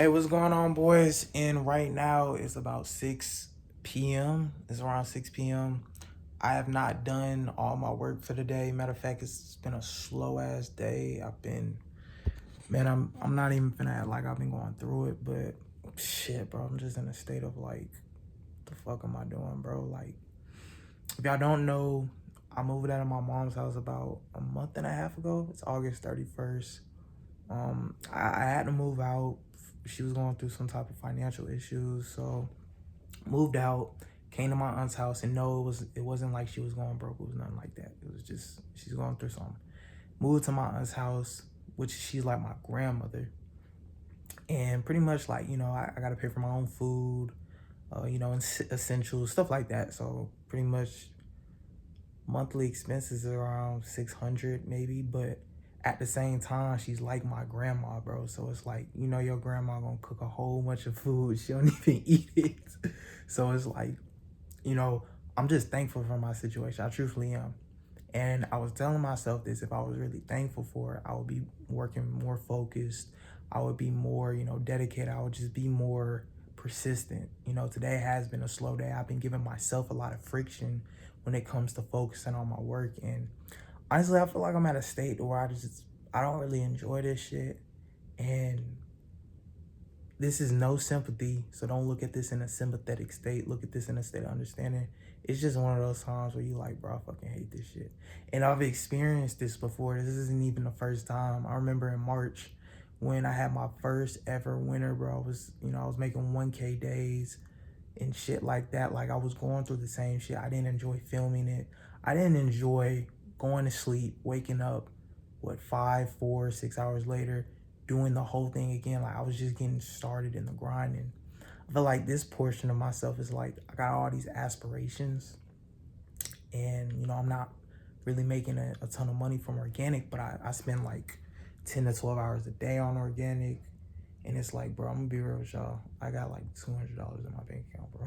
Hey, what's going on, boys? And right now it's about 6 p.m. It's around 6 p.m. I have not done all my work for the day. Matter of fact, it's been a slow ass day. I'm not even finna act like I've been going through it, but shit, bro, I'm just in a state of like, the fuck am I doing, bro? Like, if y'all don't know, I moved out of my mom's house about a month and a half ago. It's August 31st. I had to move out. She was going through some type of financial issues, so moved out, came to my aunt's house, and no, it wasn't like she was going broke. It was nothing like that. It was just she's going through something. Moved to my aunt's house, which she's like my grandmother, and pretty much like I gotta pay for my own food, and essentials, stuff like that. So pretty much monthly expenses are around 600 maybe, but at the same time she's like my grandma, bro. So it's like, your grandma gonna cook a whole bunch of food, she don't even eat it. So it's like, you know I'm just thankful for my situation. I truthfully am. And I was telling myself this: if I was really thankful for it, I would be working more focused, I would be more dedicated, I would just be more persistent. Today has been a slow day. I've been giving myself a lot of friction when it comes to focusing on my work. And honestly, I feel like I'm at a state where I don't really enjoy this shit. And this is no sympathy, so don't look at this in a sympathetic state. Look at this in a state of understanding. It's just one of those times where you like, bro, I fucking hate this shit. And I've experienced this before. This isn't even the first time. I remember in March when I had my first ever winter, bro. I was making 1K days and shit like that. Like, I was going through the same shit. I didn't enjoy filming it. I didn't enjoy going to sleep, waking up, 5, 4, 6 hours later, doing the whole thing again. Like, I was just getting started in the grind. And I feel like this portion of myself is like, I got all these aspirations, and I'm not really making a ton of money from organic, but I spend like 10 to 12 hours a day on organic. And it's like, bro, I'm gonna be real with y'all, I got like $200 in my bank account, bro.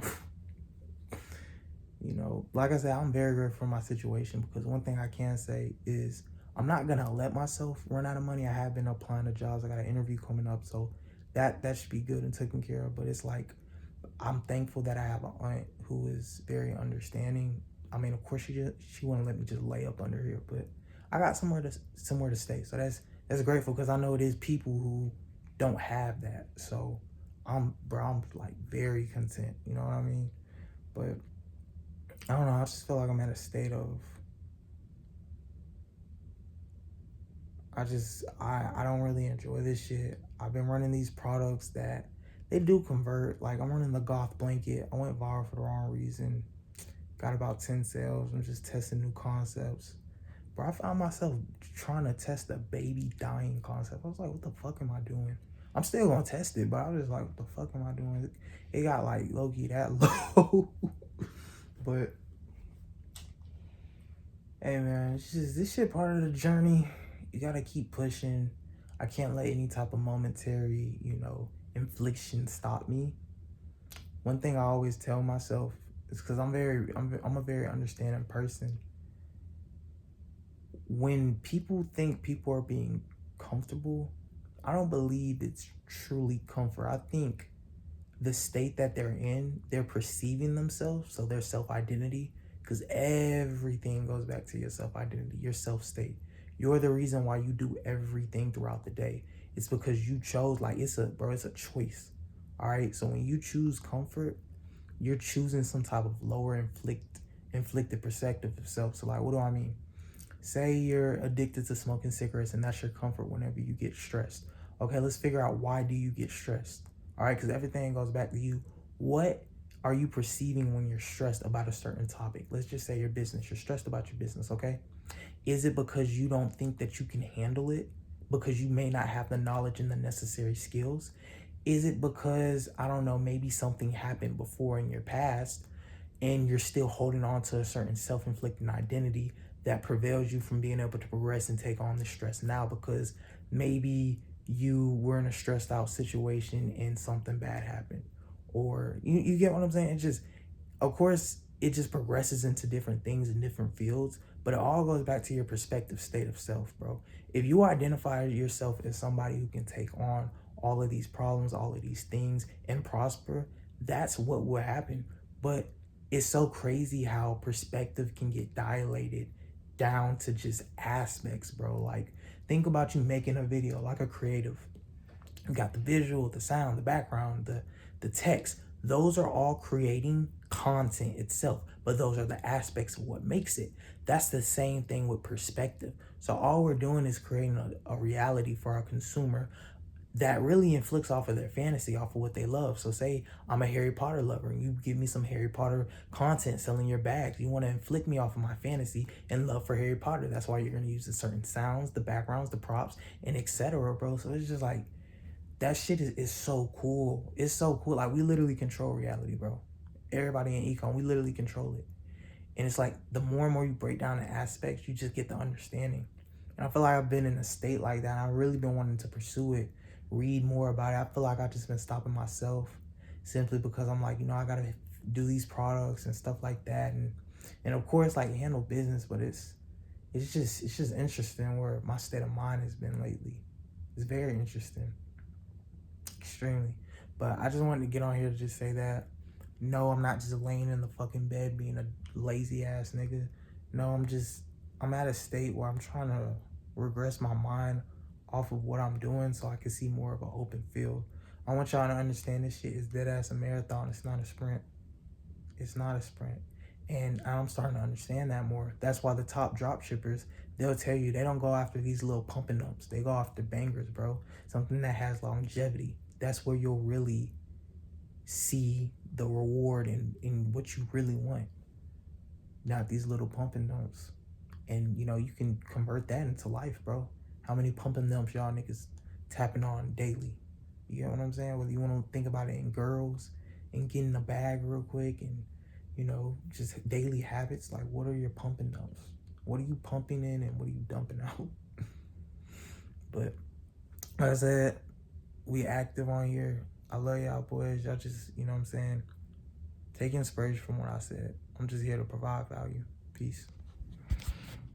Like I said, I'm very grateful for my situation, because one thing I can say is I'm not gonna let myself run out of money. I have been applying to jobs. I got an interview coming up, so that should be good and taken care of. But it's like, I'm thankful that I have an aunt who is very understanding. I mean, of course, she wouldn't let me just lay up under here, but I got somewhere to stay. So that's grateful, because I know it is people who don't have that. So I'm like very content. You know what I mean? But I don't know. I just feel like I'm at a state of, I don't really enjoy this shit. I've been running these products that they do convert. Like, I'm running the Goth blanket. I went viral for the wrong reason. Got about 10 sales. I'm just testing new concepts. But I found myself trying to test the baby dying concept. I was like, what the fuck am I doing? I'm still gonna test it, but I was just like, what the fuck am I doing? It got like low-key that low. But hey, man, it's just this shit part of the journey. You gotta keep pushing. I can't let any type of momentary, infliction stop me. One thing I always tell myself is, because I'm a very understanding person. When people think people are being comfortable, I don't believe it's truly comfort. I think the state that they're in, they're perceiving themselves, so their self-identity, because everything goes back to your self-identity, your self-state. You're the reason why you do everything throughout the day. It's because you chose. Like, it's a choice. All right, so when you choose comfort, you're choosing some type of lower inflicted perspective of self. So, like, what do I mean? Say you're addicted to smoking cigarettes, and that's your comfort whenever you get stressed. Okay, let's figure out, why do you get stressed? All right, because everything goes back to you. What are you perceiving when you're stressed about a certain topic? Let's just say your business. You're stressed about your business, okay? Is it because you don't think that you can handle it? Because you may not have the knowledge and the necessary skills? Is it because, I don't know, maybe something happened before in your past, and you're still holding on to a certain self-inflicted identity that prevails you from being able to progress and take on the stress now, because maybe you were in a stressed out situation and something bad happened? Or you get what I'm saying? It just, of course, it just progresses into different things in different fields, but it all goes back to your perspective state of self, bro. If you identify yourself as somebody who can take on all of these problems, all of these things, and prosper, that's what will happen. But it's so crazy how perspective can get dilated down to just aspects, bro. Like, think about you making a video, like a creative. You got the visual, the sound, the background, the text. Those are all creating content itself, but those are the aspects of what makes it. That's the same thing with perspective. So all we're doing is creating a reality for our consumer that really inflicts off of their fantasy, off of what they love. So say I'm a Harry Potter lover and you give me some Harry Potter content selling your bags. You want to inflict me off of my fantasy and love for Harry Potter. That's why you're going to use the certain sounds, the backgrounds, the props, and etc., bro. So it's just like, that shit is so cool. It's so cool. Like, we literally control reality, bro. Everybody in econ, we literally control it. And it's like, the more and more you break down the aspects, you just get the understanding. And I feel like I've been in a state like that. I've really been wanting to pursue it, read more about it. I feel like I've just been stopping myself simply because I'm like, I gotta do these products and stuff like that, and of course, like, handle business. But it's just interesting where my state of mind has been lately. It's very interesting, extremely. But I just wanted to get on here to just say that, no, I'm not just laying in the fucking bed being a lazy ass nigga. No, I'm at a state where I'm trying to regress my mind off of what I'm doing so I can see more of an open field. I want y'all to understand this shit is dead ass a marathon. It's not a sprint. It's not a sprint. And I'm starting to understand that more. That's why the top drop shippers, they'll tell you they don't go after these little pump and dumps. They go after bangers, bro. Something that has longevity. That's where you'll really see the reward in what you really want. Not these little pump and dumps. And you can convert that into life, bro. How many pump and dumps y'all niggas tapping on daily? You know what I'm saying? Whether you want to think about it in girls and getting a bag real quick and just daily habits, like, what are your pump and dumps? What are you pumping in and what are you dumping out? But like I said, we active on here. I love y'all boys. Y'all just, take inspiration from what I said. I'm just here to provide value. Peace.